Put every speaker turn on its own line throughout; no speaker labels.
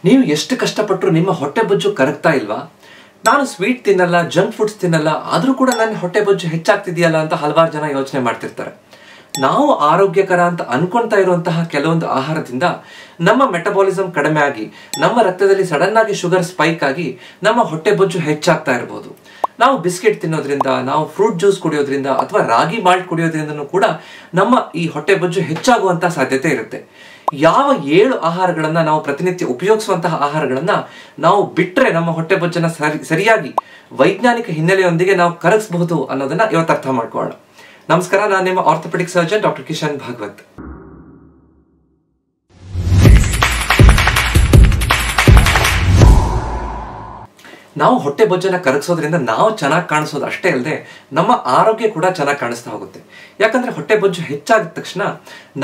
ನೀವು ಎಷ್ಟು ಕಷ್ಟಪಟ್ಟರು ನಿಮ್ಮ ಹೊಟ್ಟೆ ಬೊಜ್ಜು ಕರಗ್ತಾ ಇಲ್ವಾ? ನಾನು ಸ್ವೀಟ್ ತಿನ್ನಲ್ಲ, ಜಂಕ್ ಫುಡ್ಸ್ ತಿನ್ನಲ್ಲ, ಆದರೂ ಕೂಡ ನನ್ನ ಹೊಟ್ಟೆ ಬೊಜ್ಜು ಹೆಚ್ಚಾಗ್ತಿದೆಯಲ್ಲ ಅಂತ ಹಲವಾರು ಜನ ಯೋಚನೆ ಮಾಡ್ತಿರ್ತಾರೆ. ನಾವು ಆರೋಗ್ಯಕರ ಅಂತ ಅನ್ಕೊಳ್ತಾ ಇರುವಂತಹ ಕೆಲವೊಂದು ಆಹಾರದಿಂದ ನಮ್ಮ ಮೆಟಬಾಲಿಸಮ್ ಕಡಿಮೆ ಆಗಿ ನಮ್ಮ ರಕ್ತದಲ್ಲಿ ಸಡನ್ ಆಗಿ ಶುಗರ್ ಸ್ಪೈಕ್ ಆಗಿ ನಮ್ಮ ಹೊಟ್ಟೆ ಬೊಜ್ಜು ಹೆಚ್ಚಾಗ್ತಾ ಇರಬಹುದು. ನಾವು ಬಿಸ್ಕೆಟ್ ತಿನ್ನೋದ್ರಿಂದ, ನಾವು ಫ್ರೂಟ್ ಜ್ಯೂಸ್ ಕುಡಿಯೋದ್ರಿಂದ ಅಥವಾ ರಾಗಿ ಮಾಲ್ಟ್ ಕುಡಿಯೋದ್ರಿಂದನೂ ಕೂಡ ನಮ್ಮ ಈ ಹೊಟ್ಟೆ ಬೊಜ್ಜು ಹೆಚ್ಚಾಗುವಂತ ಸಾಧ್ಯತೆ ಇರುತ್ತೆ. ಯಾವ 7 ಆಹಾರಗಳನ್ನ ನಾವು ಪ್ರತಿನಿತ್ಯ ಉಪಯೋಗಿಸುವಂತಹ ಆಹಾರಗಳನ್ನ ನಾವು ಬಿಟ್ರೆ ನಮ್ಮ ಹೊಟ್ಟೆ ಬೊಜ್ಜನ್ನ ಸರಿಯಾಗಿ ವೈಜ್ಞಾನಿಕ ಹಿನ್ನೆಲೆಯೊಂದಿಗೆ ನಾವು ಕರಗಿಸಬಹುದು ಅನ್ನೋದನ್ನ ಇವತ್ತು ಅರ್ಥ ಮಾಡ್ಕೊಳ್ಳೋಣ. ನಮಸ್ಕಾರ, ನಾನು ನಿಮ್ಮ orthopaedic surgeon doctor Kishan Bhagwat. ನಾವು ಹೊಟ್ಟೆ ಬೊಜ್ಜನ್ನ ಕರಗಿಸೋದ್ರಿಂದ ನಾವು ಚೆನ್ನಾಗಿ ಕಾಣಿಸೋದು ಅಷ್ಟೇ ಅಲ್ಲದೆ ನಮ್ಮ ಆರೋಗ್ಯ ಕೂಡ ಚೆನ್ನಾಗಿ ಕಾಣಿಸ್ತಾ ಹೋಗುತ್ತೆ. ಯಾಕಂದ್ರೆ ಹೊಟ್ಟೆ ಬೊಜ್ಜು ಹೆಚ್ಚಾದ ತಕ್ಷಣ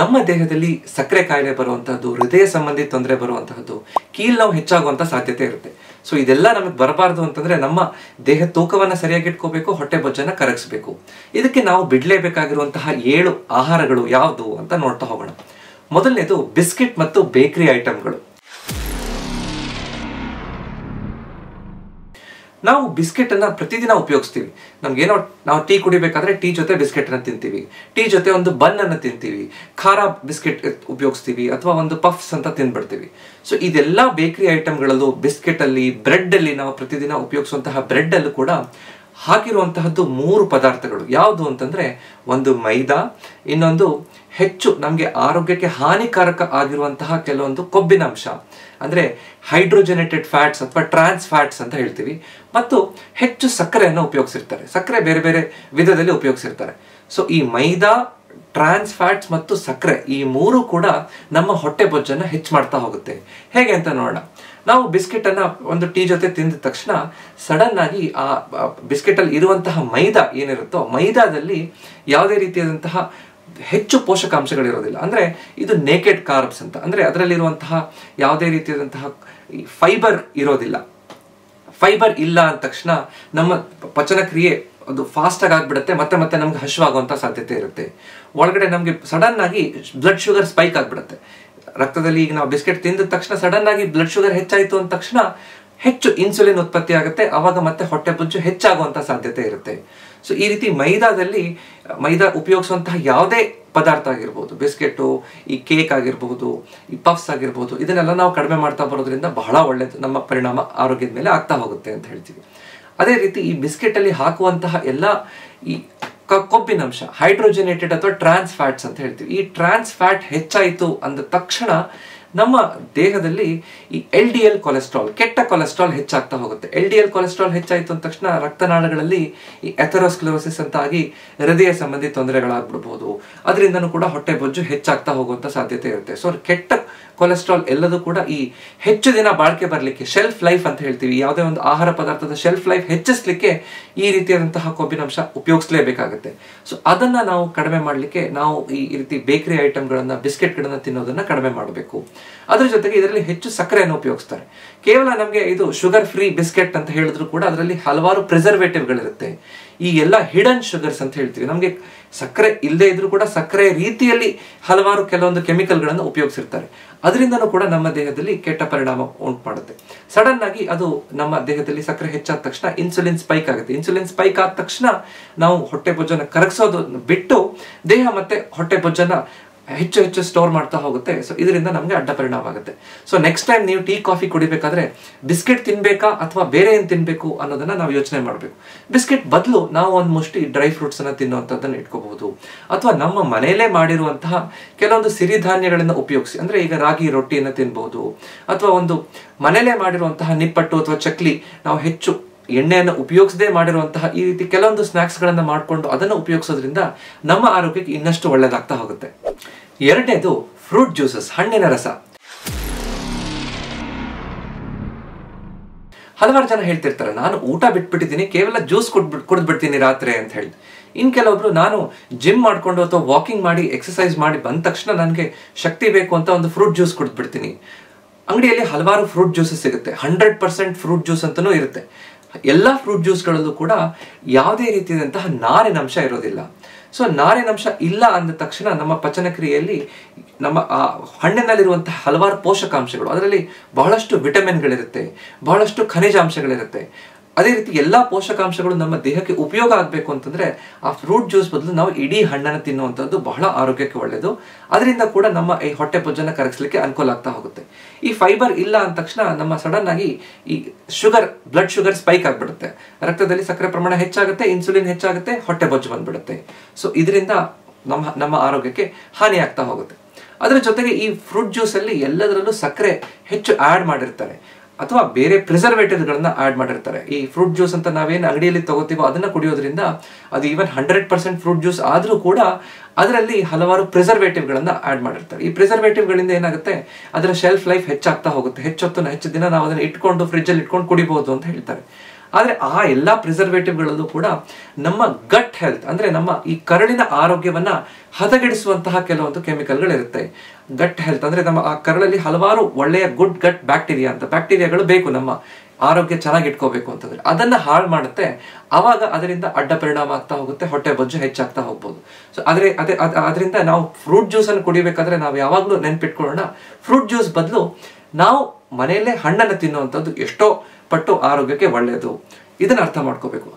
ನಮ್ಮ ದೇಹದಲ್ಲಿ ಸಕ್ಕರೆ ಕಾಯಿಲೆ ಬರುವಂತಹದ್ದು, ಹೃದಯ ಸಂಬಂಧಿ ತೊಂದರೆ ಬರುವಂತಹದ್ದು, ಕೀಲ್ ನೋವು ಹೆಚ್ಚಾಗುವಂತ ಸಾಧ್ಯತೆ ಇರುತ್ತೆ. ಸೊ ಇದೆಲ್ಲ ನಮಗೆ ಬರಬಾರ್ದು ಅಂತಂದ್ರೆ ನಮ್ಮ ದೇಹ ತೂಕವನ್ನ ಸರಿಯಾಗಿ ಇಟ್ಕೋಬೇಕು, ಹೊಟ್ಟೆ ಬೊಜ್ಜನ್ನ ಕರಗಿಸಬೇಕು. ಇದಕ್ಕೆ ನಾವು ಬಿಡ್ಲೇಬೇಕಾಗಿರುವಂತಹ 7 ಆಹಾರಗಳು ಯಾವುದು ಅಂತ ನೋಡ್ತಾ ಹೋಗೋಣ. ಮೊದಲನೇದು ಬಿಸ್ಕೆಟ್ ಮತ್ತು ಬೇಕರಿ ಐಟಮ್ಗಳು. ನಾವು ಬಿಸ್ಕೆಟ್ ಅನ್ನ ಪ್ರತಿದಿನ ಉಪಯೋಗಿಸ್ತೀವಿ. ನಮ್ಗೇನೋ ನಾವು ಟೀ ಕುಡಿಬೇಕಾದ್ರೆ ಟೀ ಜೊತೆ ಬಿಸ್ಕೆಟ್ ಅನ್ನ ತಿಂತೀವಿ, ಟೀ ಜೊತೆ ಒಂದು ಬನ್ ಅನ್ನ ತಿಂತೀವಿ, ಖಾರ ಬಿಸ್ಕೆಟ್ ಉಪಯೋಗಿಸ್ತೀವಿ ಅಥವಾ ಒಂದು ಪಫ್ಸ್ ಅಂತ ತಿಂದ್ಬಿಡ್ತೀವಿ. ಸೊ ಇದೆಲ್ಲ ಬೇಕರಿ ಐಟಮ್ಗಳಲ್ಲೂ, ಬಿಸ್ಕೆಟ್ ಅಲ್ಲಿ, ಬ್ರೆಡ್ ಅಲ್ಲಿ, ನಾವು ಪ್ರತಿದಿನ ಉಪಯೋಗಿಸುವಂತಹ ಬ್ರೆಡ್ ಅಲ್ಲೂ ಕೂಡ ಹಾಕಿರುವಂತಹದ್ದು 3 ಪದಾರ್ಥಗಳು. ಯಾವುದು ಅಂತಂದ್ರೆ ಒಂದು ಮೈದಾ, ಇನ್ನೊಂದು ಹೆಚ್ಚು ನಮಗೆ ಆರೋಗ್ಯಕ್ಕೆ ಹಾನಿಕಾರಕ ಆಗಿರುವಂತಹ ಕೆಲವೊಂದು ಕೊಬ್ಬಿನ ಅಂಶ ಅಂದ್ರೆ ಹೈಡ್ರೋಜನೇಟೆಡ್ ಫ್ಯಾಟ್ಸ್ ಅಥವಾ ಟ್ರಾನ್ಸ್ ಫ್ಯಾಟ್ಸ್ ಅಂತ ಹೇಳ್ತೀವಿ, ಮತ್ತು ಹೆಚ್ಚು ಸಕ್ಕರೆಯನ್ನು ಉಪಯೋಗಿಸಿರ್ತಾರೆ. ಸಕ್ಕರೆ ಬೇರೆ ಬೇರೆ ವಿಧದಲ್ಲಿ ಉಪಯೋಗಿಸಿರ್ತಾರೆ. ಸೊ ಈ ಮೈದಾ, ಟ್ರಾನ್ಸ್ ಫ್ಯಾಟ್ಸ್ ಮತ್ತು ಸಕ್ಕರೆ ಈ 3 ಕೂಡ ನಮ್ಮ ಹೊಟ್ಟೆ ಬೊಜ್ಜನ್ನ ಹೆಚ್ಚು ಮಾಡ್ತಾ ಹೋಗುತ್ತೆ. ಹೇಗೆ ಅಂತ ನೋಡೋಣ. ನಾವು ಬಿಸ್ಕೆಟ್ ಅನ್ನ ಒಂದು ಟೀ ಜೊತೆ ತಿಂದ ತಕ್ಷಣ ಸಡನ್ ಆಗಿ ಆ ಬಿಸ್ಕೆಟ್ ಅಲ್ಲಿ ಇರುವಂತಹ ಮೈದಾ ಏನಿರುತ್ತೋ, ಮೈದಾದಲ್ಲಿ ಯಾವುದೇ ರೀತಿಯಾದಂತಹ ಹೆಚ್ಚು ಪೋಷಕಾಂಶಗಳಿರೋದಿಲ್ಲ. ಅಂದ್ರೆ ಇದು ನೇಕೆಡ್ ಕಾರ್ಬ್ಸ್ ಅಂತ, ಅಂದ್ರೆ ಅದರಲ್ಲಿರುವಂತಹ ಯಾವುದೇ ರೀತಿಯಾದಂತಹ ಫೈಬರ್ ಇರೋದಿಲ್ಲ. ಫೈಬರ್ ಇಲ್ಲ ಅಂದ ತಕ್ಷಣ ನಮ್ಮ ಪಚನ ಕ್ರಿಯೆ ಅದು ಫಾಸ್ಟ್ ಆಗಿ ಆಗ್ಬಿಡುತ್ತೆ, ಮತ್ತೆ ಮತ್ತೆ ನಮ್ಗೆ ಹಶ್ವಾಗುವಂತ ಸಾಧ್ಯತೆ ಇರುತ್ತೆ. ಒಳಗಡೆ ನಮ್ಗೆ ಸಡನ್ ಆಗಿ ಬ್ಲಡ್ ಶುಗರ್ ಸ್ಪೈಕ್ ಆಗ್ಬಿಡುತ್ತೆ. ರಕ್ತದಲ್ಲಿ ಈಗ ನಾವು ಬಿಸ್ಕೆಟ್ ತಿಂದ ತಕ್ಷಣ ಸಡನ್ ಆಗಿ ಬ್ಲಡ್ ಶುಗರ್ ಹೆಚ್ಚಾಯ್ತು ಅಂದ ತಕ್ಷಣ ಹೆಚ್ಚು ಇನ್ಸುಲಿನ್ ಉತ್ಪತ್ತಿ ಆಗುತ್ತೆ, ಅವಾಗ ಮತ್ತೆ ಹೊಟ್ಟೆ ಬೊಜ್ಜು ಹೆಚ್ಚಾಗುವಂತ ಸಾಧ್ಯತೆ ಇರುತ್ತೆ. ಸೊ ಈ ರೀತಿ ಮೈದಾ ಉಪಯೋಗಿಸುವಂತಹ ಯಾವುದೇ ಪದಾರ್ಥ ಆಗಿರ್ಬೋದು, ಬಿಸ್ಕೆಟು, ಈ ಕೇಕ್ ಆಗಿರ್ಬಹುದು, ಈ ಪಫ್ಸ್ ಆಗಿರ್ಬೋದು, ಇದನ್ನೆಲ್ಲ ನಾವು ಕಡಿಮೆ ಮಾಡ್ತಾ ಬರೋದ್ರಿಂದ ಬಹಳ ಒಳ್ಳೇದು, ನಮ್ಮ ಪರಿಣಾಮ ಆರೋಗ್ಯದ ಮೇಲೆ ಆಗ್ತಾ ಹೋಗುತ್ತೆ ಅಂತ ಹೇಳ್ತೀವಿ. ಅದೇ ರೀತಿ ಈ ಬಿಸ್ಕೆಟ್ ಅಲ್ಲಿ ಹಾಕುವಂತಹ ಎಲ್ಲ ಈ ಕೊಬ್ಬಿನಂಶ, ಹೈಡ್ರೋಜನೇಟೆಡ್ ಅಥವಾ ಟ್ರಾನ್ಸ್ ಫ್ಯಾಟ್ಸ್ ಅಂತ ಹೇಳ್ತೀವಿ. ಈ ಟ್ರಾನ್ಸ್ ಫ್ಯಾಟ್ ಹೆಚ್ಚಾಯಿತು ಅಂದ ತಕ್ಷಣ ನಮ್ಮ ದೇಹದಲ್ಲಿ ಈ LDL ಕೊಲೆಸ್ಟ್ರಾಲ್, ಕೆಟ್ಟ ಕೊಲೆಸ್ಟ್ರಾಲ್ ಹೆಚ್ಚಾಗ್ತಾ ಹೋಗುತ್ತೆ. LDL ಕೊಲೆಸ್ಟ್ರಾಲ್ ಹೆಚ್ಚಾಯಿತು ಅಂದ ತಕ್ಷಣ ರಕ್ತನಾಳಗಳಲ್ಲಿ ಈ ಅಥೆರೋಸ್ಕ್ಲೆರೋಸಿಸ್ ಅಂತ ಆಗಿ ಹೃದಯ ಸಂಬಂಧಿ ತೊಂದರೆಗಳಾಗ್ಬಿಡ್ಬಹುದು. ಅದರಿಂದನೂ ಕೂಡ ಹೊಟ್ಟೆ ಬೊಜ್ಜು ಹೆಚ್ಚಾಗ್ತಾ ಹೋಗುವಂತ ಸಾಧ್ಯತೆ ಇರುತ್ತೆ. ಸೊ ಕೆಟ್ಟ ಕೊಲೆಸ್ಟ್ರಾಲ್ ಎಲ್ಲದೂ ಕೂಡ ಈ ಹೆಚ್ಚು ದಿನ ಬಾಳಿಕೆ ಬರಲಿಕ್ಕೆ, ಶೆಲ್ಫ್ ಲೈಫ್ ಅಂತ ಹೇಳ್ತೀವಿ, ಯಾವುದೇ ಒಂದು ಆಹಾರ ಪದಾರ್ಥದ ಶೆಲ್ಫ್ ಲೈಫ್ ಹೆಚ್ಚಿಸ್ಲಿಕ್ಕೆ ಈ ರೀತಿಯಾದಂತಹ ಕೊಬ್ಬಿನಂಶ ಉಪಯೋಗಿಸಲೇಬೇಕಾಗುತ್ತೆ. ಸೊ ಅದನ್ನ ನಾವು ಕಡಿಮೆ ಮಾಡಲಿಕ್ಕೆ ನಾವು ಈ ರೀತಿ ಬೇಕರಿ ಐಟಮ್ಗಳನ್ನ, ಬಿಸ್ಕೆಟ್ಗಳನ್ನ ತಿನ್ನೋದನ್ನ ಕಡಿಮೆ ಮಾಡಬೇಕು. ಅದ್ರ ಜೊತೆಗೆ ಇದರಲ್ಲಿ ಹೆಚ್ಚು ಸಕ್ಕರೆಯನ್ನು ಉಪಯೋಗಿಸ್ತಾರೆ. ಕೇವಲ ನಮಗೆ ಇದು ಶುಗರ್ ಫ್ರೀ ಬಿಸ್ಕೆಟ್ ಅಂತ ಹೇಳಿದ್ರು ಕೂಡ ಅದರಲ್ಲಿ ಹಲವಾರು ಪ್ರಿಸರ್ವೇಟಿವ್ಗಳಿರುತ್ತೆ. ಈ ಎಲ್ಲ ಹಿಡನ್ ಶುಗರ್ಸ್ ಅಂತ ಹೇಳ್ತೀವಿ. ನಮಗೆ ಸಕ್ಕರೆ ಇಲ್ಲದೆ ಇದ್ರೂ ಕೂಡ ಸಕ್ಕರೆ ರೀತಿಯಲ್ಲಿ ಹಲವಾರು ಕೆಲವೊಂದು ಕೆಮಿಕಲ್ಗಳನ್ನು ಉಪಯೋಗಿಸಿರ್ತಾರೆ. ಅದರಿಂದನೂ ಕೂಡ ನಮ್ಮ ದೇಹದಲ್ಲಿ ಕೆಟ್ಟ ಪರಿಣಾಮ ಉಂಟು ಮಾಡುತ್ತೆ. ಸಡನ್ ಆಗಿ ಅದು ನಮ್ಮ ದೇಹದಲ್ಲಿ ಸಕ್ಕರೆ ಹೆಚ್ಚಾದ ತಕ್ಷಣ ಇನ್ಸುಲಿನ್ ಸ್ಪೈಕ್ ಆಗುತ್ತೆ. ಇನ್ಸುಲಿನ್ ಸ್ಪೈಕ್ ಆದ ತಕ್ಷಣ ನಾವು ಹೊಟ್ಟೆ ಬೊಜ್ಜನ್ನ ಕರಗಿಸೋದು ಬಿಟ್ಟು ದೇಹ ಮತ್ತೆ ಹೊಟ್ಟೆ ಬೊಜ್ಜನ್ನ ಹೆಚ್ಚು ಹೆಚ್ಚು ಸ್ಟೋರ್ ಮಾಡ್ತಾ ಹೋಗುತ್ತೆ. ಸೊ ಇದರಿಂದ ನಮ್ಗೆ ಅಡ್ಡ ಪರಿಣಾಮ ಆಗುತ್ತೆ. ಸೊ ನೆಕ್ಸ್ಟ್ ಟೈಮ್ ನೀವು ಟೀ, ಕಾಫಿ ಕುಡಿಬೇಕಾದ್ರೆ ಬಿಸ್ಕೆಟ್ ತಿನ್ಬೇಕಾ ಅಥವಾ ಬೇರೆ ಏನ್ ತಿನ್ಬೇಕು ಅನ್ನೋದನ್ನ ನಾವು ಯೋಚನೆ ಮಾಡಬೇಕು. ಬಿಸ್ಕೆಟ್ ಬದಲು ನಾವು ಒಂದು ಮುಷ್ಟಿ ಡ್ರೈ ಫ್ರೂಟ್ಸ್ ಅನ್ನ ತಿನ್ನುವಂಥದ್ದನ್ನ ಇಟ್ಕೋಬಹುದು, ಅಥವಾ ನಮ್ಮ ಮನೆಯಲ್ಲೇ ಮಾಡಿರುವಂತಹ ಕೆಲವೊಂದು ಸಿರಿಧಾನ್ಯಗಳನ್ನ ಉಪಯೋಗಿಸಿ, ಅಂದ್ರೆ ಈಗ ರಾಗಿ ರೊಟ್ಟಿಯನ್ನ ತಿನ್ಬಹುದು, ಅಥವಾ ಒಂದು ಮನೆಯಲ್ಲೇ ಮಾಡಿರುವಂತಹ ನಿಪ್ಪಟ್ಟು ಅಥವಾ ಚಕ್ಲಿ, ನಾವು ಹೆಚ್ಚು ಎಣ್ಣೆಯನ್ನು ಉಪಯೋಗಿಸದೆ ಮಾಡಿರುವಂತಹ ಈ ರೀತಿ ಕೆಲವೊಂದು ಸ್ನಾಕ್ಸ್ ಗಳನ್ನ ಮಾಡಿಕೊಂಡು ಅದನ್ನು ಉಪಯೋಗಿಸೋದ್ರಿಂದ ನಮ್ಮ ಆರೋಗ್ಯಕ್ಕೆ ಇನ್ನಷ್ಟು ಒಳ್ಳೇದಾಗ್ತಾ ಹೋಗುತ್ತೆ. ಎರಡನೇದು ಫ್ರೂಟ್ ಜ್ಯೂಸಸ್, ಹಣ್ಣಿನ ರಸ. ಹಲವಾರು ಜನ ಹೇಳ್ತಿರ್ತಾರೆ, ನಾನು ಊಟ ಬಿಟ್ಬಿಟ್ಟಿದ್ದೀನಿ, ಕೇವಲ ಜ್ಯೂಸ್ ಕುಡಿದ್ಬಿಡ್ತೀನಿ ರಾತ್ರಿ ಅಂತ ಹೇಳಿ. ಇನ್ ಕೆಲವೊಬ್ರು, ನಾನು ಜಿಮ್ ಮಾಡ್ಕೊಂಡು ಅಥವಾ ವಾಕಿಂಗ್ ಮಾಡಿ ಎಕ್ಸರ್ಸೈಸ್ ಮಾಡಿ ಬಂದ ತಕ್ಷಣ ನನಗೆ ಶಕ್ತಿ ಬೇಕು ಅಂತ ಒಂದು ಫ್ರೂಟ್ ಜ್ಯೂಸ್ ಕುಡಿದ್ಬಿಡ್ತೀನಿ. ಅಂಗಡಿಯಲ್ಲಿ ಹಲವಾರು ಫ್ರೂಟ್ ಜ್ಯೂಸಸ್ ಸಿಗುತ್ತೆ. 100% ಫ್ರೂಟ್ ಜ್ಯೂಸ್ ಅಂತಾನೂ ಇರುತ್ತೆ. ಎಲ್ಲ ಫ್ರೂಟ್ ಜ್ಯೂಸ್ಗಳಲ್ಲೂ ಕೂಡ ಯಾವುದೇ ರೀತಿಯಾದಂತಹ ನಾರಿನಂಶ ಇರೋದಿಲ್ಲ. ಸೊ ನಾರಿನಂಶ ಇಲ್ಲ ಅಂದ ತಕ್ಷಣ ನಮ್ಮ ಪಚನ ಕ್ರಿಯೆಯಲ್ಲಿ ನಮ್ಮ ಆ ಹಣ್ಣಿನಲ್ಲಿರುವಂತಹ ಹಲವಾರು ಪೋಷಕಾಂಶಗಳು, ಅದರಲ್ಲಿ ಬಹಳಷ್ಟು ವಿಟಮಿನ್ಗಳಿರುತ್ತೆ, ಬಹಳಷ್ಟು ಖನಿಜಾಂಶಗಳಿರುತ್ತೆ. ಅದೇ ರೀತಿ ಎಲ್ಲಾ ಪೋಷಕಾಂಶಗಳು ನಮ್ಮ ದೇಹಕ್ಕೆ ಉಪಯೋಗ ಆಗಬೇಕು ಅಂತಂದ್ರೆ ಆ ಫ್ರೂಟ್ ಜ್ಯೂಸ್ ಬದಲು ನಾವು ಇಡೀ ಹಣ್ಣನ್ನು ತಿನ್ನುವಂಥದ್ದು ಬಹಳ ಆರೋಗ್ಯಕ್ಕೆ ಒಳ್ಳೆಯದು. ಅದರಿಂದ ಕೂಡ ನಮ್ಮ ಈ ಹೊಟ್ಟೆ ಬೊಜ್ಜನ್ನು ಕರಗಿಸಲಿಕ್ಕೆ ಅನುಕೂಲ ಆಗ್ತಾ ಹೋಗುತ್ತೆ. ಈ ಫೈಬರ್ ಇಲ್ಲ ಅಂದ ತಕ್ಷಣ ನಮ್ಮ ಸಡನ್ ಆಗಿ ಈ ಬ್ಲಡ್ ಶುಗರ್ ಸ್ಪೈಕ್ ಆಗ್ಬಿಡುತ್ತೆ, ರಕ್ತದಲ್ಲಿ ಸಕ್ಕರೆ ಪ್ರಮಾಣ ಹೆಚ್ಚಾಗುತ್ತೆ, ಇನ್ಸುಲಿನ್ ಹೆಚ್ಚಾಗುತ್ತೆ, ಹೊಟ್ಟೆ ಬೊಜ್ಜು ಬಂದ್ಬಿಡುತ್ತೆ. ಸೊ ಇದರಿಂದ ನಮ್ಮ ಆರೋಗ್ಯಕ್ಕೆ ಹಾನಿ ಆಗ್ತಾ ಹೋಗುತ್ತೆ. ಅದರ ಜೊತೆಗೆ ಈ ಫ್ರೂಟ್ ಜ್ಯೂಸ್ ಅಲ್ಲಿ ಎಲ್ಲದರಲ್ಲೂ ಸಕ್ಕರೆ ಹೆಚ್ಚು ಆಡ್ ಮಾಡಿರ್ತಾರೆ ಅಥವಾ ಬೇರೆ ಪ್ರಿಸರ್ವೇಟಿವ್ಗಳನ್ನ ಆಡ್ ಮಾಡಿರ್ತಾರೆ. ಈ ಫ್ರೂಟ್ ಜ್ಯೂಸ್ ಅಂತ ನಾವೇನು ಅಂಗಡಿಯಲ್ಲಿ ತಗೋತೀವೋ ಅದನ್ನ ಕುಡಿಯೋದ್ರಿಂದ ಅದು ಈವನ್ 100% ಫ್ರೂಟ್ ಜ್ಯೂಸ್ ಆದ್ರೂ ಕೂಡ ಅದರಲ್ಲಿ ಹಲವಾರು ಪ್ರಿಸರ್ವೇಟಿವ್ಗಳನ್ನ ಆಡ್ ಮಾಡಿರ್ತಾರೆ. ಈ ಪ್ರಿಸರ್ವೇಟಿವ್ಗಳಿಂದ ಏನಾಗುತ್ತೆ, ಅದರ ಶೆಲ್ಫ್ ಲೈಫ್ ಹೆಚ್ಚಾಗ್ತಾ ಹೋಗುತ್ತೆ. ಹೆಚ್ಚು ದಿನ ನಾವು ಅದನ್ನ ಇಟ್ಕೊಂಡು ಫ್ರಿಡ್ಜಲ್ಲಿ ಇಟ್ಕೊಂಡು ಕುಡಿಬಹುದು ಅಂತ ಹೇಳ್ತಾರೆ. ಆದ್ರೆ ಆ ಎಲ್ಲಾ ಪ್ರಿಸರ್ವೇಟಿವ್ಗಳಲ್ಲೂ ಕೂಡ ನಮ್ಮ ಗಟ್ ಹೆಲ್ತ್ ಅಂದ್ರೆ ನಮ್ಮ ಈ ಕರಳಿನ ಆರೋಗ್ಯವನ್ನ ಹದಗೆಡಿಸುವಂತಹ ಕೆಲವೊಂದು ಕೆಮಿಕಲ್ಗಳಿರುತ್ತೆ. ಗಟ್ ಹೆಲ್ತ್ ಅಂದ್ರೆ ನಮ್ಮ ಆ ಕರಳಲ್ಲಿ ಹಲವಾರು ಒಳ್ಳೆಯ ಗುಡ್ ಗಟ್ ಬ್ಯಾಕ್ಟೀರಿಯಾಗಳು ಬೇಕು ನಮ್ಮ ಆರೋಗ್ಯ ಚೆನ್ನಾಗಿ ಇಟ್ಕೋಬೇಕು ಅಂತಂದ್ರೆ, ಅದನ್ನ ಹಾಳು ಮಾಡುತ್ತೆ. ಅವಾಗ ಅದರಿಂದ ಅಡ್ಡ ಪರಿಣಾಮ ಆಗ್ತಾ ಹೋಗುತ್ತೆ, ಹೊಟ್ಟೆ ಬೊಜ್ಜು ಹೆಚ್ಚಾಗ್ತಾ ಹೋಗ್ಬೋದು. ಸೊ ಅದರಿಂದ ನಾವು ಫ್ರೂಟ್ ಜ್ಯೂಸ್ ಅನ್ನು ಕುಡಿಬೇಕಾದ್ರೆ ನಾವು ಯಾವಾಗ್ಲೂ ನೆನ್ಪಿಟ್ಕೊಳ್ಳೋಣ, ಫ್ರೂಟ್ ಜ್ಯೂಸ್ ಬದಲು ನಾವು ಮನೆಯಲ್ಲೇ ಹಣ್ಣನ್ನು ತಿನ್ನುವಂಥದ್ದು ಎಷ್ಟೋ ಪಟ್ಟು ಆರೋಗ್ಯಕ್ಕೆ ಒಳ್ಳೆಯದು. ಇದನ್ನ ಅರ್ಥ ಮಾಡ್ಕೋಬೇಕು.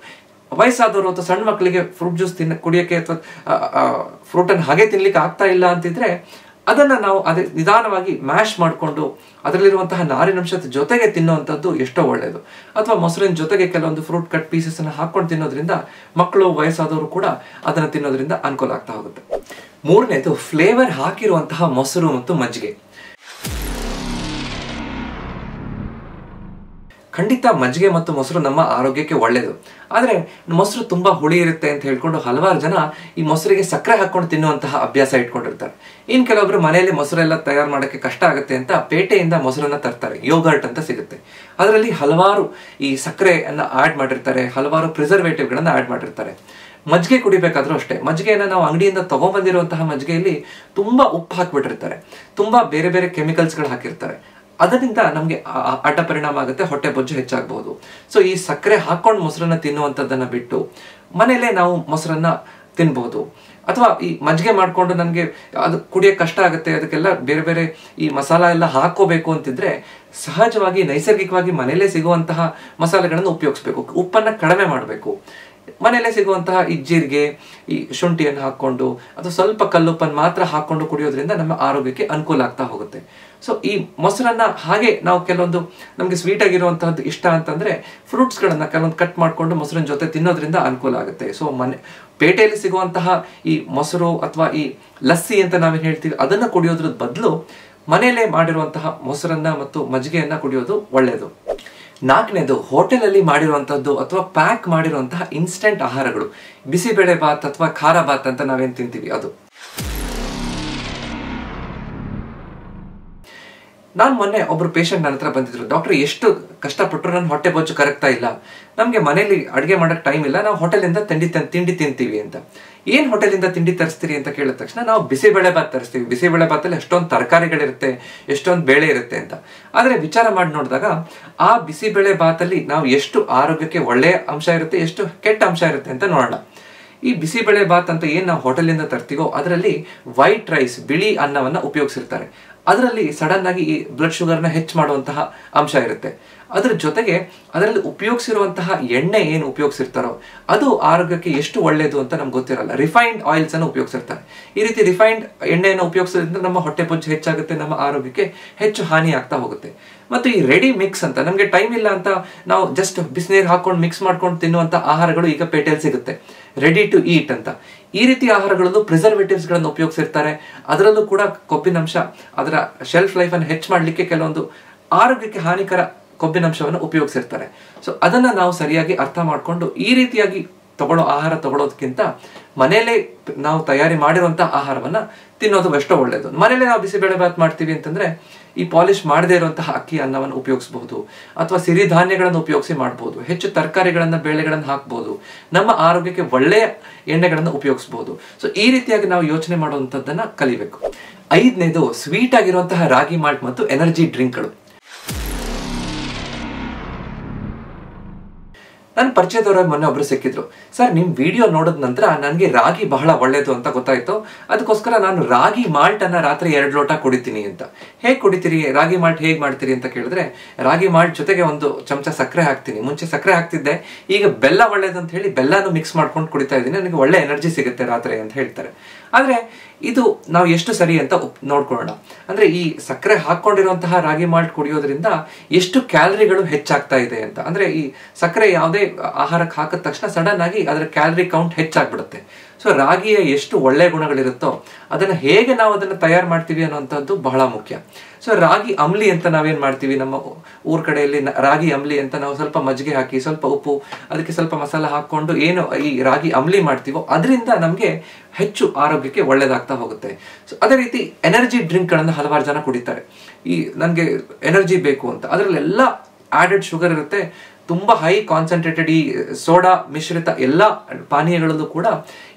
ವಯಸ್ಸಾದವರು ಅಥವಾ ಸಣ್ಣ ಮಕ್ಕಳಿಗೆ ಫ್ರೂಟ್ ಜ್ಯೂಸ್ ಕುಡಿಯಕ್ಕೆ ಅಥವಾ ಫ್ರೂಟ್ ಅನ್ನು ಹಾಗೆ ತಿನ್ಲಿಕ್ಕೆ ಆಗ್ತಾ ಇಲ್ಲ ಅಂತಿದ್ರೆ ಅದನ್ನ ನಾವು ನಿಧಾನವಾಗಿ ಮ್ಯಾಶ್ ಮಾಡಿಕೊಂಡು ಅದರಲ್ಲಿರುವಂತಹ ನಾರಿನಂಶದ ಜೊತೆಗೆ ತಿನ್ನುವಂಥದ್ದು ಎಷ್ಟೋ ಒಳ್ಳೆಯದು. ಅಥವಾ ಮೊಸರಿನ ಜೊತೆಗೆ ಕೆಲವೊಂದು ಫ್ರೂಟ್ ಕಟ್ ಪೀಸಸ್ ಅನ್ನು ಹಾಕೊಂಡು ತಿನ್ನೋದ್ರಿಂದ ಮಕ್ಕಳು ವಯಸ್ಸಾದವರು ಕೂಡ ಅದನ್ನು ತಿನ್ನೋದ್ರಿಂದ ಅನುಕೂಲ ಆಗ್ತಾ ಹೋಗುತ್ತೆ. ಮೂರನೇದು ಫ್ಲೇವರ್ ಹಾಕಿರುವಂತಹ ಮೊಸರು ಮತ್ತು ಮಜ್ಜಿಗೆ. ಖಂಡಿತ ಮಜ್ಜಿಗೆ ಮತ್ತು ಮೊಸರು ನಮ್ಮ ಆರೋಗ್ಯಕ್ಕೆ ಒಳ್ಳೆಯದು. ಆದ್ರೆ ಮೊಸರು ತುಂಬಾ ಹುಳಿ ಇರುತ್ತೆ ಅಂತ ಹೇಳ್ಕೊಂಡು ಹಲವಾರು ಜನ ಈ ಮೊಸರಿಗೆ ಸಕ್ಕರೆ ಹಾಕೊಂಡು ತಿನ್ನುವಂತಹ ಅಭ್ಯಾಸ ಇಟ್ಕೊಂಡಿರ್ತಾರೆ. ಇನ್ ಕೆಲವೊಬ್ರು ಮನೆಯಲ್ಲಿ ಮೊಸರೆಲ್ಲ ತಯಾರು ಮಾಡೋಕ್ಕೆ ಕಷ್ಟ ಆಗುತ್ತೆ ಅಂತ ಪೇಟೆಯಿಂದ ಮೊಸರನ್ನ ತರ್ತಾರೆ. ಯೋಗರ್ಟ್ ಅಂತ ಸಿಗುತ್ತೆ, ಅದರಲ್ಲಿ ಹಲವಾರು ಈ ಸಕ್ಕರೆಯನ್ನ ಆಡ್ ಮಾಡಿರ್ತಾರೆ, ಹಲವಾರು ಪ್ರಿಸರ್ವೇಟಿವ್ಗಳನ್ನ ಆಡ್ ಮಾಡಿರ್ತಾರೆ. ಮಜ್ಜಿಗೆ ಕುಡಿಬೇಕಾದ್ರೂ ಅಷ್ಟೇ, ಮಜ್ಜಿಗೆಯನ್ನ ನಾವು ಅಂಗಡಿಯಿಂದ ತಗೊಂಡ್ಬಂದಿರುವಂತಹ ಮಜ್ಜಿಗೆಯಲ್ಲಿ ತುಂಬಾ ಉಪ್ಪು ಹಾಕ್ಬಿಟ್ಟಿರ್ತಾರೆ, ತುಂಬಾ ಬೇರೆ ಬೇರೆ ಕೆಮಿಕಲ್ಸ್ಗಳು ಹಾಕಿರ್ತಾರೆ. ಅದರಿಂದ ನಮ್ಗೆ ಅಡ್ಡ ಪರಿಣಾಮ ಆಗುತ್ತೆ, ಹೊಟ್ಟೆ ಬೊಜ್ಜು ಹೆಚ್ಚಾಗಬಹುದು. ಸೊ ಈ ಸಕ್ಕರೆ ಹಾಕೊಂಡು ಮೊಸರನ್ನ ತಿನ್ನುವಂಥದ್ದನ್ನ ಬಿಟ್ಟು ಮನೇಲೆ ನಾವು ಮೊಸರನ್ನ ತಿನ್ಬಹುದು. ಅಥವಾ ಈ ಮಜ್ಜಿಗೆ ಮಾಡ್ಕೊಂಡು ನನಗೆ ಅದು ಕುಡಿಯೋಕೆ ಕಷ್ಟ ಆಗುತ್ತೆ, ಅದಕ್ಕೆಲ್ಲ ಬೇರೆ ಬೇರೆ ಈ ಮಸಾಲ ಎಲ್ಲ ಹಾಕೋಬೇಕು ಅಂತಿದ್ರೆ ಸಹಜವಾಗಿ ನೈಸರ್ಗಿಕವಾಗಿ ಮನೇಲೆ ಸಿಗುವಂತಹ ಮಸಾಲೆಗಳನ್ನು ಉಪಯೋಗಿಸ್ಬೇಕು. ಉಪ್ಪನ್ನ ಕಡಿಮೆ ಮಾಡಬೇಕು. ಮನೆಯಲ್ಲೇ ಸಿಗುವಂತಹ ಈ ಜೀರಿಗೆ, ಈ ಶುಂಠಿಯನ್ನು ಹಾಕೊಂಡು ಅಥವಾ ಸ್ವಲ್ಪ ಕಲ್ಲುಪ್ಪನ್ನು ಮಾತ್ರ ಹಾಕೊಂಡು ಕುಡಿಯೋದ್ರಿಂದ ನಮ್ಮ ಆರೋಗ್ಯಕ್ಕೆ ಅನುಕೂಲ ಆಗ್ತಾ ಹೋಗುತ್ತೆ. ಸೊ ಈ ಮೊಸರನ್ನ ಹಾಗೆ ನಾವು ಕೆಲವೊಂದು ನಮ್ಗೆ ಸ್ವೀಟ್ ಆಗಿರುವಂತಹದ್ದು ಇಷ್ಟ ಅಂತಂದ್ರೆ ಫ್ರೂಟ್ಸ್ಗಳನ್ನ ಕೆಲವೊಂದು ಕಟ್ ಮಾಡ್ಕೊಂಡು ಮೊಸರಿನ ಜೊತೆ ತಿನ್ನೋದ್ರಿಂದ ಅನುಕೂಲ ಆಗುತ್ತೆ. ಸೊ ಪೇಟೆಯಲ್ಲಿ ಸಿಗುವಂತಹ ಈ ಮೊಸರು ಅಥವಾ ಈ ಲಸ್ಸಿ ಅಂತ ನಾವೇನು ಹೇಳ್ತೀವಿ ಅದನ್ನ ಕುಡಿಯೋದ್ರ ಬದಲು ಮನೆಯಲ್ಲೇ ಮಾಡಿರುವಂತಹ ಮೊಸರನ್ನ ಮತ್ತು ಮಜ್ಜಿಗೆಯನ್ನ ಕುಡಿಯೋದು ಒಳ್ಳೆಯದು. ನಾಲ್ಕನೇದು ಹೋಟೆಲ್ ಅಲ್ಲಿ ಮಾಡಿರುವಂತಹದ್ದು ಅಥವಾ ಪ್ಯಾಕ್ ಮಾಡಿರುವಂತಹ ಇನ್ಸ್ಟೆಂಟ್ ಆಹಾರಗಳು. ಬಿಸಿಬೇಳೆ ಬಾತ್ ಅಥವಾ ಖಾರ ಬಾತ್ ಅಂತ ನಾವೇನ್ ತಿಂತೀವಿ ಅದು. ನಾನು ಮೊನ್ನೆ ಒಬ್ರು ಪೇಷಂಟ್ ನನ್ನ ಹತ್ರ ಬಂದಿದ್ರು, ಡಾಕ್ಟರ್ ಎಷ್ಟು ಕಷ್ಟಪಟ್ಟರು ನನ್ನ ಹೊಟ್ಟೆ ಬೊಜ್ಜು ಕರಗ್ತಾ ಇಲ್ಲ, ನಮ್ಗೆ ಮನೇಲಿ ಅಡುಗೆ ಮಾಡಕ್ ಟೈಮ್ ಇಲ್ಲ, ನಾವು ಹೋಟೆಲಿಂದ ತಿಂಡಿ ತಿಂತೀವಿ ಅಂತ. ಏನ್ ಹೋಟೆಲಿಂದ ತಿಂಡಿ ತರಿಸ್ತೀರಿ ಅಂತ ಕೇಳಿದ ತಕ್ಷಣ ನಾವು ಬಿಸಿಬೇಳೆ ಬಾತ್ ತರಿಸ್ತೀವಿ, ಬಿಸಿಬೇಳೆ ಬಾತಲ್ಲಿ ಎಷ್ಟೊಂದು ತರಕಾರಿಗಳಿರುತ್ತೆ, ಎಷ್ಟೊಂದು ಬೇಳೆ ಇರುತ್ತೆ ಅಂತ. ಆದ್ರೆ ವಿಚಾರ ಮಾಡಿ ನೋಡಿದಾಗ ಆ ಬಿಸಿಬೇಳೆ ಬಾತಲ್ಲಿ ನಾವು ಎಷ್ಟು ಆರೋಗ್ಯಕ್ಕೆ ಒಳ್ಳೆಯ ಅಂಶ ಇರುತ್ತೆ, ಎಷ್ಟು ಕೆಟ್ಟ ಅಂಶ ಇರುತ್ತೆ ಅಂತ ನೋಡೋಣ. ಈ ಬಿಸಿಬೇಳೆ ಬಾತ್ ಅಂತ ಏನ್ ನಾವು ಹೋಟೆಲಿಂದ ತರ್ತೀವೋ ಅದರಲ್ಲಿ ವೈಟ್ ರೈಸ್, ಬಿಳಿ ಅನ್ನವನ್ನ ಉಪಯೋಗಿಸಿರ್ತಾರೆ. ಅದರಲ್ಲಿ ಸಡನ್ ಆಗಿ ಈ ಬ್ಲಡ್ ಶುಗರ್ನ ಹೆಚ್ಚು ಮಾಡುವಂತಹ ಅಂಶ ಇರುತ್ತೆ. ಅದ್ರ ಜೊತೆಗೆ ಅದರಲ್ಲಿ ಉಪಯೋಗಿಸಿರುವಂತಹ ಎಣ್ಣೆ ಏನು ಉಪಯೋಗಿಸಿರ್ತಾರೋ ಅದು ಆರೋಗ್ಯಕ್ಕೆ ಎಷ್ಟು ಒಳ್ಳೆಯದು ಅಂತ ನಮ್ಗೆ ಗೊತ್ತಿರಲ್ಲ. ರಿಫೈನ್ಡ್ ಆಯಿಲ್ಸ್ ಅನ್ನು ಉಪಯೋಗಿಸಿರ್ತಾರೆ. ಈ ರೀತಿ ರಿಫೈನ್ಡ್ ಎಣ್ಣೆಯನ್ನು ಉಪಯೋಗಿಸೋದ್ರಿಂದ ನಮ್ಮ ಹೊಟ್ಟೆ ಬೊಜ್ಜು ಹೆಚ್ಚಾಗುತ್ತೆ, ನಮ್ಮ ಆರೋಗ್ಯಕ್ಕೆ ಹೆಚ್ಚು ಹಾನಿ ಆಗ್ತಾ ಹೋಗುತ್ತೆ. ಮತ್ತು ಈ ರೆಡಿ ಮಿಕ್ಸ್ ಅಂತ ನಮ್ಗೆ ಟೈಮ್ ಇಲ್ಲ ಅಂತ ನಾವು ಜಸ್ಟ್ ಬಿಸಿನೀರು ಹಾಕೊಂಡು ಮಿಕ್ಸ್ ಮಾಡ್ಕೊಂಡು ತಿನ್ನುವಂತ ಆಹಾರಗಳು ಈಗ ಪೇಟೆಯಲ್ಲಿ ಸಿಗುತ್ತೆ, ರೆಡಿ ಟು ಈಟ್ ಅಂತ. ಈ ರೀತಿ ಆಹಾರಗಳಲ್ಲೂ ಪ್ರಿಸರ್ವೇಟಿವ್ಸ್ ಗಳನ್ನು ಉಪಯೋಗಿಸಿರ್ತಾರೆ. ಅದರಲ್ಲೂ ಕೂಡ ಕೊಬ್ಬಿನಂಶ ಅದರ ಶೆಲ್ಫ್ ಲೈಫ್ ಅನ್ನು ಹೆಚ್ಚು ಮಾಡಲಿಕ್ಕೆ ಕೆಲವೊಂದು ಆರೋಗ್ಯಕ್ಕೆ ಹಾನಿಕರ ಕೊಬ್ಬಿನಂಶವನ್ನು ಉಪಯೋಗಿಸಿರ್ತಾರೆ. ಸೊ ಅದನ್ನ ನಾವು ಸರಿಯಾಗಿ ಅರ್ಥ ಮಾಡ್ಕೊಂಡು ಈ ರೀತಿಯಾಗಿ ಆಹಾರ ತಗೊಳ್ಳೋದಕ್ಕಿಂತ ಮನೆಯಲ್ಲೇ ನಾವು ತಯಾರಿ ಮಾಡಿರುವಂತಹ ಆಹಾರವನ್ನ ತಿನ್ನೋದು ಎಷ್ಟೋ ಒಳ್ಳೆಯದು. ಮನೇಲೆ ನಾವು ಬಿಸಿಬೇಳೆ ಬಾತ್ ಮಾಡ್ತೀವಿ ಅಂತಂದ್ರೆ ಈ ಪಾಲಿಶ್ ಮಾಡದೇ ಇರುವಂತಹ ಅಕ್ಕಿ ಅನ್ನವನ್ನು ಉಪಯೋಗಿಸಬಹುದು, ಅಥವಾ ಸಿರಿಧಾನ್ಯಗಳನ್ನು ಉಪಯೋಗಿಸಿ ಮಾಡಬಹುದು, ಹೆಚ್ಚು ತರಕಾರಿಗಳನ್ನ ಬೇಳೆಗಳನ್ನು ಹಾಕಬಹುದು, ನಮ್ಮ ಆರೋಗ್ಯಕ್ಕೆ ಒಳ್ಳೆಯ ಎಣ್ಣೆಗಳನ್ನು ಉಪಯೋಗಿಸಬಹುದು. ಸೊ ಈ ರೀತಿಯಾಗಿ ನಾವು ಯೋಚನೆ ಮಾಡುವಂತದ್ದನ್ನ ಕಲಿಬೇಕು. 5ನೇದು ಸ್ವೀಟ್ ಆಗಿರುವಂತಹ ರಾಗಿ ಮಾಲ್ಟ್ ಮತ್ತು ಎನರ್ಜಿ ಡ್ರಿಂಕ್ಗಳು. ನನ್ನ ಪರಿಚಯದವರ ಮೊನ್ನೆ ಒಬ್ರು ಸಿಕ್ಕಿದ್ರು. ಸರ್, ನಿಮ್ಮ ವಿಡಿಯೋ ನೋಡಿದ ನಂತರ ನನಗೆ ರಾಗಿ ಬಹಳ ಒಳ್ಳೇದು ಅಂತ ಗೊತ್ತಾಯ್ತು, ಅದಕ್ಕೋಸ್ಕರ ನಾನು ರಾಗಿ ಮಾಲ್ಟ್ ಅನ್ನ ರಾತ್ರಿ 2 ಲೋಟ ಕುಡಿತೀನಿ ಅಂತ. ಹೇಗೆ ಕುಡಿತೀರಿ, ರಾಗಿ ಮಾಲ್ಟ್ ಹೇಗೆ ಮಾಡ್ತೀರಿ ಅಂತ ಕೇಳಿದ್ರೆ, ರಾಗಿ ಮಾಲ್ಟ್ ಜೊತೆಗೆ 1 ಚಮಚ ಸಕ್ಕರೆ ಹಾಕ್ತೀನಿ. ಮುಂಚೆ ಸಕ್ಕರೆ ಹಾಕ್ತಿದ್ದೆ, ಈಗ ಬೆಲ್ಲ ಒಳ್ಳೇದು ಅಂತ ಹೇಳಿ ಬೆಲ್ಲನೂ ಮಿಕ್ಸ್ ಮಾಡ್ಕೊಂಡು ಕುಡಿತಾ ಇದ್ದೀನಿ, ನನಗೆ ಒಳ್ಳೆ ಎನರ್ಜಿ ಸಿಗುತ್ತೆ ರಾತ್ರಿ ಅಂತ ಹೇಳ್ತಾರೆ. ಆದ್ರೆ ಇದು ನಾವು ಎಷ್ಟು ಸರಿ ಅಂತ ನೋಡ್ಕೊಳ್ಳೋಣ. ಅಂದ್ರೆ ಈ ಸಕ್ಕರೆ ಹಾಕೊಂಡಿರುವಂತಹ ರಾಗಿ ಮಾಲ್ಟ್ ಕುಡಿಯೋದ್ರಿಂದ ಎಷ್ಟು ಕ್ಯಾಲರಿಗಳು ಹೆಚ್ಚಾಗ್ತಾ ಇದೆ ಅಂತ. ಅಂದ್ರೆ ಈ ಸಕ್ಕರೆ ಯಾವುದೇ ಆಹಾರಕ್ಕೆ ಹಾಕಿದ ತಕ್ಷಣ ಸಡನ್ ಆಗಿ ಅದರ ಕ್ಯಾಲರಿ ಕೌಂಟ್ ಹೆಚ್ಚಾಗ್ಬಿಡುತ್ತೆ. ಸೊ ರಾಗಿಯ ಎಷ್ಟು ಒಳ್ಳೆ ಗುಣಗಳಿರುತ್ತೋ ಅದನ್ನ ಹೇಗೆ ನಾವು ಅದನ್ನ ತಯಾರು ಮಾಡ್ತೀವಿ ಅನ್ನೋಂಥದ್ದು ಬಹಳ ಮುಖ್ಯ. ಸೊ ರಾಗಿ ಅಂಬ್ಲಿ ಅಂತ ನಾವೇನ್ ಮಾಡ್ತೀವಿ, ನಮ್ಮ ಊರ್ ಕಡೆಯಲ್ಲಿ ರಾಗಿ ಅಂಬ್ಲಿ ಅಂತ ನಾವು ಸ್ವಲ್ಪ ಮಜ್ಜಿಗೆ ಹಾಕಿ, ಸ್ವಲ್ಪ ಉಪ್ಪು, ಅದಕ್ಕೆ ಸ್ವಲ್ಪ ಮಸಾಲ ಹಾಕೊಂಡು ಏನು ಈ ರಾಗಿ ಅಂಬ್ಲಿ ಮಾಡ್ತೀವೋ ಅದರಿಂದ ನಮ್ಗೆ ಹೆಚ್ಚು ಆರೋಗ್ಯಕ್ಕೆ ಒಳ್ಳೇದಾಗ್ತಾ ಹೋಗುತ್ತೆ. ಸೊ ಅದೇ ರೀತಿ ಎನರ್ಜಿ ಡ್ರಿಂಕ್ ಗಳನ್ನ ಹಲವಾರು ಜನ ಕುಡಿತಾರೆ. ಈ ನನ್ಗೆ ಎನರ್ಜಿ ಬೇಕು ಅಂತ, ಅದರಲ್ಲೆಲ್ಲ ಆಡೆಡ್ ಶುಗರ್ ಇರುತ್ತೆ, ತುಂಬಾ ಹೈ ಕಾನ್ಸಂಟ್ರೇಟೆಡ್ ಈ ಸೋಡಾ ಮಿಶ್ರಿತ ಎಲ್ಲ ಪಾನೀಯಗಳಲ್ಲೂ ಕೂಡ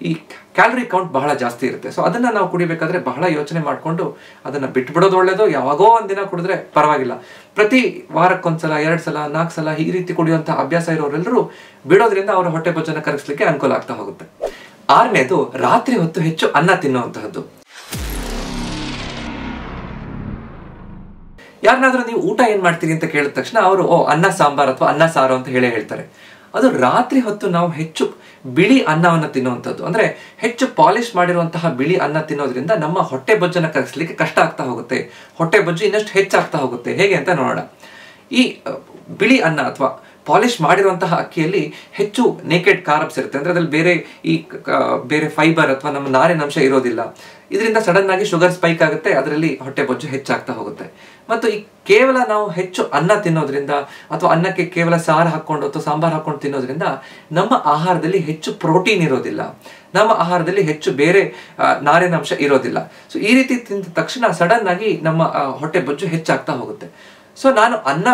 ಈ ಕ್ಯಾಲರಿ ಕೌಂಟ್ ಬಹಳ ಜಾಸ್ತಿ ಇರುತ್ತೆ. ಸೊ ಅದನ್ನ ನಾವು ಕುಡಿಬೇಕಾದ್ರೆ ಬಹಳ ಯೋಚನೆ ಮಾಡ್ಕೊಂಡು ಅದನ್ನ ಬಿಟ್ಬಿಡೋದು ಒಳ್ಳೇದು. ಯಾವಾಗೋ ಒಂದಿನ ಕುಡಿದ್ರೆ ಪರವಾಗಿಲ್ಲ, ಪ್ರತಿ ವಾರಕ್ಕೊಂದ್ಸಲ, 2 ಸಲ, 4 ಸಲ ಈ ರೀತಿ ಕುಡಿಯುವಂತಹ ಅಭ್ಯಾಸ ಇರೋರೆಲ್ಲರೂ ಬಿಡೋದ್ರಿಂದ ಅವರ ಹೊಟ್ಟೆ ಭೋಜನ ಕರಗಿಸ್ಲಿಕ್ಕೆ ಅನುಕೂಲ ಆಗ್ತಾ ಹೋಗುತ್ತೆ. 6ನೇದು, ರಾತ್ರಿ ಹೊತ್ತು ಹೆಚ್ಚು ಅನ್ನ ತಿನ್ನುವಂತಹದ್ದು. ಯಾರನ್ನಾದ್ರೂ ನೀವು ಊಟ ಏನ್ ಮಾಡ್ತೀರಿ ಅಂತ ಕೇಳಿದ ತಕ್ಷಣ ಅವರು ಅನ್ನ ಸಾಂಬಾರ್ ಅಥವಾ ಅನ್ನ ಸಾರು ಅಂತ ಹೇಳ್ತಾರೆ. ಅದು ರಾತ್ರಿ ಹೊತ್ತು ನಾವು ಹೆಚ್ಚು ಬಿಳಿ ಅನ್ನವನ್ನ ತಿನ್ನುವಂಥದ್ದು, ಅಂದ್ರೆ ಹೆಚ್ಚು ಪಾಲಿಶ್ ಮಾಡಿರುವಂತಹ ಬಿಳಿ ಅನ್ನ ತಿನ್ನೋದ್ರಿಂದ ನಮ್ಮ ಹೊಟ್ಟೆ ಬೊಜ್ಜನ್ನ ಕರಗಿಸ್ಲಿಕ್ಕೆ ಕಷ್ಟ ಆಗ್ತಾ ಹೋಗುತ್ತೆ, ಹೊಟ್ಟೆ ಬೊಜ್ಜು ಇನ್ನಷ್ಟು ಹೆಚ್ಚಾಗ್ತಾ ಹೋಗುತ್ತೆ. ಹೇಗೆ ಅಂತ ನೋಡೋಣ. ಈ ಬಿಳಿ ಅನ್ನ ಅಥವಾ ಪಾಲಿಶ್ ಮಾಡಿರುವಂತಹ ಅಕ್ಕಿಯಲ್ಲಿ ಹೆಚ್ಚು ನೇಕೆಡ್ ಕಾರ್ಬ್ಸ್ ಇರುತ್ತೆ, ಅಂದ್ರೆ ಅದ್ರಲ್ಲಿ ಬೇರೆ ಫೈಬರ್ ಅಥವಾ ನಮ್ಮ ನಾರಿನಂಶ ಇರೋದಿಲ್ಲ. ಇದರಿಂದ ಸಡನ್ ಆಗಿ ಶುಗರ್ ಸ್ಪೈಕ್ ಆಗುತ್ತೆ, ಅದರಲ್ಲಿ ಹೊಟ್ಟೆ ಬೊಜ್ಜು ಹೆಚ್ಚಾಗ್ತಾ ಹೋಗುತ್ತೆ. ಮತ್ತು ಈ ಕೇವಲ ನಾವು ಹೆಚ್ಚು ಅನ್ನ ತಿನ್ನೋದ್ರಿಂದ ಅಥವಾ ಅನ್ನಕ್ಕೆ ಕೇವಲ ಸಾರು ಹಾಕೊಂಡು ಅಥವಾ ಸಾಂಬಾರ್ ಹಾಕೊಂಡು ತಿನ್ನೋದ್ರಿಂದ ನಮ್ಮ ಆಹಾರದಲ್ಲಿ ಹೆಚ್ಚು ಪ್ರೋಟೀನ್ ಇರೋದಿಲ್ಲ, ನಮ್ಮ ಆಹಾರದಲ್ಲಿ ಹೆಚ್ಚು ಬೇರೆ ನಾರಿನಂಶ ಇರೋದಿಲ್ಲ. ಸೊ ಈ ರೀತಿ ತಿಂದ ತಕ್ಷಣ ಸಡನ್ ಆಗಿ ನಮ್ಮ ಹೊಟ್ಟೆ ಬೊಜ್ಜು ಹೆಚ್ಚಾಗ್ತಾ ಹೋಗುತ್ತೆ. ಸೊ ನಾನು ಅನ್ನ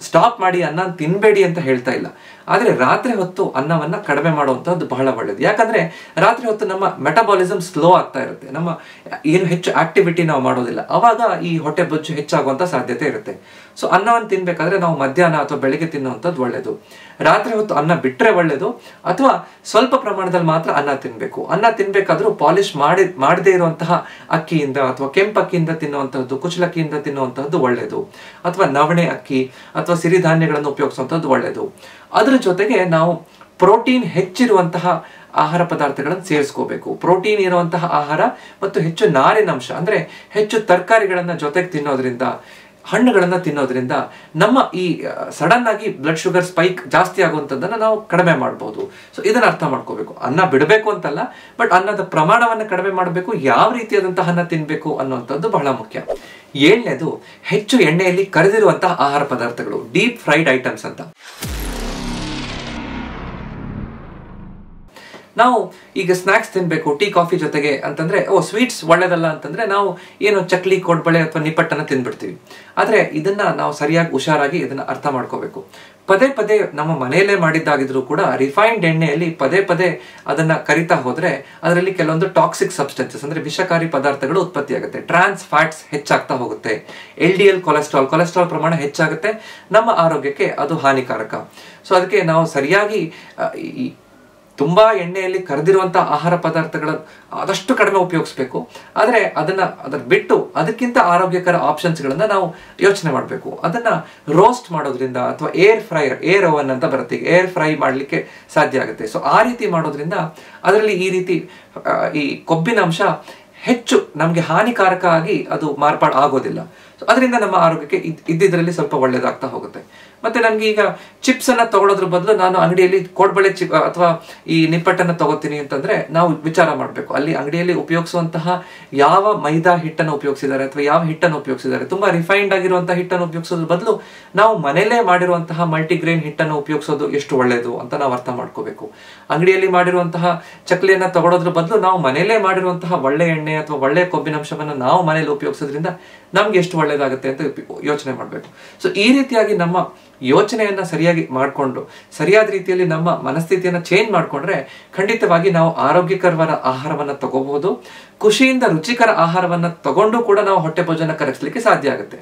ಸ್ಟಾಪ್ ಮಾಡಿ, ಅನ್ನ ತಿನ್ಬೇಡಿ ಅಂತ ಹೇಳ್ತಾ ಇಲ್ಲ, ಆದ್ರೆ ರಾತ್ರಿ ಹೊತ್ತು ಅನ್ನವನ್ನ ಕಡಿಮೆ ಮಾಡುವಂತದ್ದು ಬಹಳ ಒಳ್ಳೇದು. ಯಾಕಂದ್ರೆ ರಾತ್ರಿ ಹೊತ್ತು ನಮ್ಮ ಮೆಟಬಾಲಿಸಮ್ ಸ್ಲೋ ಆಗ್ತಾ ಇರುತ್ತೆ, ನಮ್ಮ ಏನು ಹೆಚ್ಚು ಆಕ್ಟಿವಿಟಿ ನಾವು ಮಾಡೋದಿಲ್ಲ, ಅವಾಗ ಈ ಹೊಟ್ಟೆ ಬೊಜ್ಜು ಹೆಚ್ಚಾಗುವಂತ ಸಾಧ್ಯತೆ ಇರುತ್ತೆ. ಸೊ ಅನ್ನವನ್ನು ತಿನ್ಬೇಕಾದ್ರೆ ನಾವು ಮಧ್ಯಾಹ್ನ ಅಥವಾ ಬೆಳಿಗ್ಗೆ ತಿನ್ನುವಂಥದ್ದು ಒಳ್ಳೇದು. ರಾತ್ರಿ ಹೊತ್ತು ಅನ್ನ ಬಿಟ್ರೆ ಒಳ್ಳೇದು, ಅಥವಾ ಸ್ವಲ್ಪ ಪ್ರಮಾಣದಲ್ಲಿ ಮಾತ್ರ ಅನ್ನ ತಿನ್ಬೇಕು. ಅನ್ನ ತಿನ್ಬೇಕಾದ್ರೂ ಪಾಲಿಶ್ ಮಾಡದೇ ಇರುವಂತಹ ಅಕ್ಕಿಯಿಂದ ಅಥವಾ ಕೆಂಪಕ್ಕಿಯಿಂದ ತಿನ್ನುವಂತಹದ್ದು, ಕುಚಲಕ್ಕಿಯಿಂದ ತಿನ್ನುವಂತಹದ್ದು ಒಳ್ಳೇದು, ಅಥವಾ ನವಣೆ ಅಕ್ಕಿ ಅಥವಾ ಸಿರಿಧಾನ್ಯಗಳನ್ನು ಉಪಯೋಗಿಸುವಂತಹದ್ದು ಒಳ್ಳೇದು. ಅದರ ಜೊತೆಗೆ ನಾವು ಪ್ರೋಟೀನ್ ಹೆಚ್ಚಿರುವಂತಹ ಆಹಾರ ಪದಾರ್ಥಗಳನ್ನು ಸೇರಿಸ್ಕೋಬೇಕು. ಪ್ರೋಟೀನ್ ಇರುವಂತಹ ಆಹಾರ ಮತ್ತು ಹೆಚ್ಚು ನಾರಿನಂಶ, ಅಂದ್ರೆ ಹೆಚ್ಚು ತರಕಾರಿಗಳನ್ನ ಜೊತೆಗೆ ತಿನ್ನೋದ್ರಿಂದ, ಹಣ್ಣುಗಳನ್ನ ತಿನ್ನೋದ್ರಿಂದ ನಮ್ಮ ಈ ಸಡನ್ ಆಗಿ ಬ್ಲಡ್ ಶುಗರ್ ಸ್ಪೈಕ್ ಜಾಸ್ತಿ ಆಗುವಂಥದ್ದನ್ನ ನಾವು ಕಡಿಮೆ ಮಾಡಬಹುದು. ಸೊ ಇದನ್ನ ಅರ್ಥ ಮಾಡ್ಕೋಬೇಕು. ಅನ್ನ ಬಿಡಬೇಕು ಅಂತಲ್ಲ, ಬಟ್ ಅನ್ನದ ಪ್ರಮಾಣವನ್ನು ಕಡಿಮೆ ಮಾಡಬೇಕು, ಯಾವ ರೀತಿಯಾದಂತಹ ಅನ್ನ ತಿನ್ಬೇಕು ಅನ್ನುವಂಥದ್ದು ಬಹಳ ಮುಖ್ಯ. 7ನೇದು, ಹೆಚ್ಚು ಎಣ್ಣೆಯಲ್ಲಿ ಕರೆದಿರುವಂತಹ ಆಹಾರ ಪದಾರ್ಥಗಳು, ಡೀಪ್ ಫ್ರೈಡ್ ಐಟಮ್ಸ್ ಅಂತ. ನಾವು ಈಗ ಸ್ನಾಕ್ಸ್ ತಿನ್ಬೇಕು ಟೀ ಕಾಫಿ ಜೊತೆಗೆ ಅಂತಂದ್ರೆ ಸ್ವೀಟ್ಸ್ ಒಳ್ಳೇದಲ್ಲ ಅಂತಂದ್ರೆ ನಾವು ಏನು ಚಕ್ಲಿ, ಕೋಡ್ಬಳೆ ಅಥವಾ ನಿಪ್ಪಟ್ಟನ್ನ ತಿಂದ್ಬಿಡ್ತೀವಿ. ಆದ್ರೆ ಇದನ್ನ ನಾವು ಸರಿಯಾಗಿ ಹುಷಾರಾಗಿ ಇದನ್ನ ಅರ್ಥ ಮಾಡ್ಕೋಬೇಕು. ಪದೇ ಪದೇ ನಮ್ಮ ಮನೆಯಲ್ಲೇ ಮಾಡಿದ್ದಾಗಿದ್ರು ಕೂಡ ರಿಫೈನ್ಡ್ ಎಣ್ಣೆಯಲ್ಲಿ ಪದೇ ಪದೇ ಅದನ್ನ ಕರಿತಾ ಹೋದ್ರೆ ಅದರಲ್ಲಿ ಕೆಲವೊಂದು ಟಾಕ್ಸಿಕ್ ಸಬ್ಸ್ಟೆನ್ಸಸ್, ಅಂದ್ರೆ ವಿಷಕಾರಿ ಪದಾರ್ಥಗಳು ಉತ್ಪತ್ತಿ ಆಗುತ್ತೆ. ಟ್ರಾನ್ಸ್ ಫ್ಯಾಟ್ಸ್ ಹೆಚ್ಚಾಗ್ತಾ ಹೋಗುತ್ತೆ, LDL ಕೊಲೆಸ್ಟ್ರಾಲ್ ಪ್ರಮಾಣ ಹೆಚ್ಚಾಗುತ್ತೆ, ನಮ್ಮ ಆರೋಗ್ಯಕ್ಕೆ ಅದು ಹಾನಿಕಾರಕ. ಸೊ ಅದಕ್ಕೆ ನಾವು ಸರಿಯಾಗಿ ತುಂಬಾ ಎಣ್ಣೆಯಲ್ಲಿ ಕರೆದಿರುವಂತಹ ಆಹಾರ ಪದಾರ್ಥಗಳ ಆದಷ್ಟು ಕಡಿಮೆ ಉಪಯೋಗಿಸ್ಬೇಕು. ಆದ್ರೆ ಅದನ್ನ ಬಿಟ್ಟು ಅದಕ್ಕಿಂತ ಆರೋಗ್ಯಕರ ಆಪ್ಷನ್ಸ್ ಗಳನ್ನ ನಾವು ಯೋಚನೆ ಮಾಡಬೇಕು. ಅದನ್ನ ರೋಸ್ಟ್ ಮಾಡೋದ್ರಿಂದ ಅಥವಾ ಏರ್ ಓವನ್ ಅಂತ ಬರುತ್ತೆ, ಏರ್ ಫ್ರೈ ಮಾಡ್ಲಿಕ್ಕೆ ಸಾಧ್ಯ ಆಗುತ್ತೆ. ಸೊ ಆ ರೀತಿ ಮಾಡೋದ್ರಿಂದ ಅದರಲ್ಲಿ ಈ ರೀತಿ ಈ ಕೊಬ್ಬಿನ ಅಂಶ ಹೆಚ್ಚು ನಮ್ಗೆ ಹಾನಿಕಾರಕ ಆಗಿ ಅದು ಮಾರ್ಪಾಡು ಆಗೋದಿಲ್ಲ. ಸೊ ಅದರಿಂದ ನಮ್ಮ ಆರೋಗ್ಯಕ್ಕೆ ಇದ್ದಿದ್ರಲ್ಲಿ ಸ್ವಲ್ಪ ಒಳ್ಳೇದಾಗ್ತಾ ಹೋಗುತ್ತೆ. ಮತ್ತೆ ನನ್ಗೆ ಈಗ ಚಿಪ್ಸ್ ಅನ್ನ ತಗೊಳ್ಳೋದ್ರ ಬದಲು ನಾನು ಅಂಗಡಿಯಲ್ಲಿ ಕೋಡ್ಬಳೆ ಅಥವಾ ಈ ನಿಪ್ಪಟ್ಟನ್ನ ತಗೋತೀನಿ ಅಂತಂದ್ರೆ ನಾವು ವಿಚಾರ ಮಾಡ್ಬೇಕು, ಅಲ್ಲಿ ಅಂಗಡಿಯಲ್ಲಿ ಉಪಯೋಗಿಸುವಂತಹ ಯಾವ ಮೈದಾ ಹಿಟ್ಟನ್ನು ಉಪಯೋಗಿಸಿದ್ದಾರೆ ಅಥವಾ ಯಾವ ಹಿಟ್ಟನ್ನು ಉಪಯೋಗಿಸಿದ್ದಾರೆ. ತುಂಬಾ ರಿಫೈನ್ಡ್ ಆಗಿರುವಂತಹ ಹಿಟ್ಟನ್ನು ಉಪಯೋಗಿಸೋದ್ರ ಬದಲು ನಾವು ಮನೇಲೇ ಮಾಡಿರುವಂತಹ ಮಲ್ಟಿಗ್ರೇನ್ ಹಿಟ್ಟನ್ನು ಉಪಯೋಗಿಸೋದು ಎಷ್ಟು ಒಳ್ಳೇದು ಅಂತ ನಾವು ಅರ್ಥ ಮಾಡ್ಕೋಬೇಕು. ಅಂಗಡಿಯಲ್ಲಿ ಮಾಡಿರುವಂತಹ ಚಕ್ಲಿಯನ್ನ ತಗೊಳ್ಳೋದ್ರ ಬದಲು ನಾವು ಮನೇಲೇ ಮಾಡಿರುವಂತಹ ಒಳ್ಳೆ ಎಣ್ಣೆ ಅಥವಾ ಒಳ್ಳೆ ಕೊಬ್ಬಿನಾಂಶವನ್ನ ನಾವು ಮನೇಲಿ ಉಪಯೋಗಿಸೋದ್ರಿಂದ ನಮ್ಗೆ ಎಷ್ಟು ಒಳ್ಳೇದಾಗುತ್ತೆ ಅಂತ ಯೋಚನೆ ಮಾಡ್ಬೇಕು. ಸೊ ಈ ರೀತಿಯಾಗಿ ನಮ್ಮ ಯೋಚನೆಯನ್ನ ಸರಿಯಾಗಿ ಮಾಡಿಕೊಂಡು ಸರಿಯಾದ ರೀತಿಯಲ್ಲಿ ನಮ್ಮ ಮನಸ್ಥಿತಿಯನ್ನ ಚೇಂಜ್ ಮಾಡ್ಕೊಂಡ್ರೆ ಖಂಡಿತವಾಗಿ ನಾವು ಆರೋಗ್ಯಕರವಾದ ಆಹಾರವನ್ನ ತಗೋಬಹುದು. ಖುಷಿಯಿಂದ ರುಚಿಕರ ಆಹಾರವನ್ನ ತಗೊಂಡು ಕೂಡ ನಾವು ಹೊಟ್ಟೆ ಭೋಜನ ಕರಗಿಸ್ಲಿಕ್ಕೆ ಸಾಧ್ಯ ಆಗುತ್ತೆ.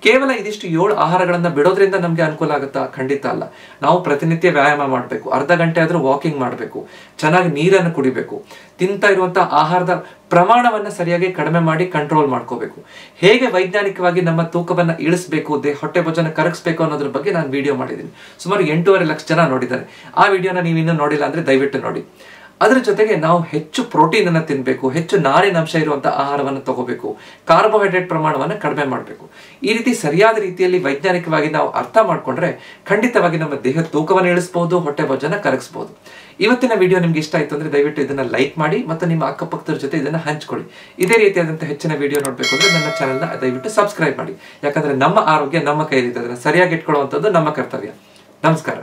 ಕೇವಲ ಇದಿಷ್ಟು 7 ಆಹಾರಗಳನ್ನ ಬಿಡೋದ್ರಿಂದ ನಮ್ಗೆ ಅನುಕೂಲ ಆಗುತ್ತಾ? ಖಂಡಿತ ಅಲ್ಲ. ನಾವು ಪ್ರತಿನಿತ್ಯ ವ್ಯಾಯಾಮ ಮಾಡಬೇಕು, ಅರ್ಧ ಗಂಟೆ ಆದ್ರೂ ವಾಕಿಂಗ್ ಮಾಡಬೇಕು, ಚೆನ್ನಾಗಿ ನೀರನ್ನು ಕುಡಿಬೇಕು, ತಿಂತಾ ಇರುವಂತಹ ಆಹಾರದ ಪ್ರಮಾಣವನ್ನ ಸರಿಯಾಗಿ ಕಡಿಮೆ ಮಾಡಿ ಕಂಟ್ರೋಲ್ ಮಾಡ್ಕೋಬೇಕು. ಹೇಗೆ ವೈಜ್ಞಾನಿಕವಾಗಿ ನಮ್ಮ ತೂಕವನ್ನ ಇಳಿಸಬೇಕು, ಹೊಟ್ಟೆ ಭೋಜನ ಕರಗಿಸಬೇಕು ಅನ್ನೋದ್ರ ಬಗ್ಗೆ ನಾನು ವಿಡಿಯೋ ಮಾಡಿದ್ದೀನಿ. ಸುಮಾರು 8.5 ಲಕ್ಷ ಜನ ನೋಡಿದ್ದಾರೆ. ಆ ವಿಡಿಯೋನ ನೀವು ಇನ್ನೂ ನೋಡಿಲ್ಲ ಅಂದ್ರೆ ದಯವಿಟ್ಟು ನೋಡಿ. ಅದರ ಜೊತೆಗೆ ನಾವು ಹೆಚ್ಚು ಪ್ರೋಟೀನ್ ಅನ್ನು ತಿನ್ಬೇಕು, ಹೆಚ್ಚು ನಾರಿನ ಅಂಶ ಇರುವಂತಹ ಆಹಾರವನ್ನು ತಗೋಬೇಕು, ಕಾರ್ಬೋಹೈಡ್ರೇಟ್ ಪ್ರಮಾಣವನ್ನು ಕಡಿಮೆ ಮಾಡಬೇಕು. ಈ ರೀತಿ ಸರಿಯಾದ ರೀತಿಯಲ್ಲಿ ವೈಜ್ಞಾನಿಕವಾಗಿ ನಾವು ಅರ್ಥ ಮಾಡ್ಕೊಂಡ್ರೆ ಖಂಡಿತವಾಗಿ ನಮ್ಮ ದೇಹದ ತೂಕವನ್ನು ಇಳಿಸಬಹುದು, ಹೊಟ್ಟೆ ಭೋಜನ ಕರಗಿಸಬಹುದು. ಇವತ್ತಿನ ವಿಡಿಯೋ ನಿಮ್ಗೆ ಇಷ್ಟ ಆಯ್ತು ಅಂದ್ರೆ ದಯವಿಟ್ಟು ಇದನ್ನ ಲೈಕ್ ಮಾಡಿ ಮತ್ತು ನಿಮ್ಮ ಅಕ್ಕಪಕ್ಕದ ಜೊತೆ ಇದನ್ನ ಹಂಚ್ಕೊಳ್ಳಿ. ಇದೇ ರೀತಿಯಾದಂತಹ ಹೆಚ್ಚಿನ ವಿಡಿಯೋ ನೋಡ್ಬೇಕು ಅಂದ್ರೆ ನನ್ನ ಚಾನೆಲ್ನ ದಯವಿಟ್ಟು ಸಬ್ಸ್ಕ್ರೈಬ್ ಮಾಡಿ. ಯಾಕಂದ್ರೆ ನಮ್ಮ ಆರೋಗ್ಯ ನಮ್ಮ ಕೈಲಿದೆ, ಅದನ್ನ ಸರಿಯಾಗಿ ಇಟ್ಕೊಳ್ಳುವಂಥದ್ದು ನಮ್ಮ ಕರ್ತವ್ಯ. ನಮಸ್ಕಾರ.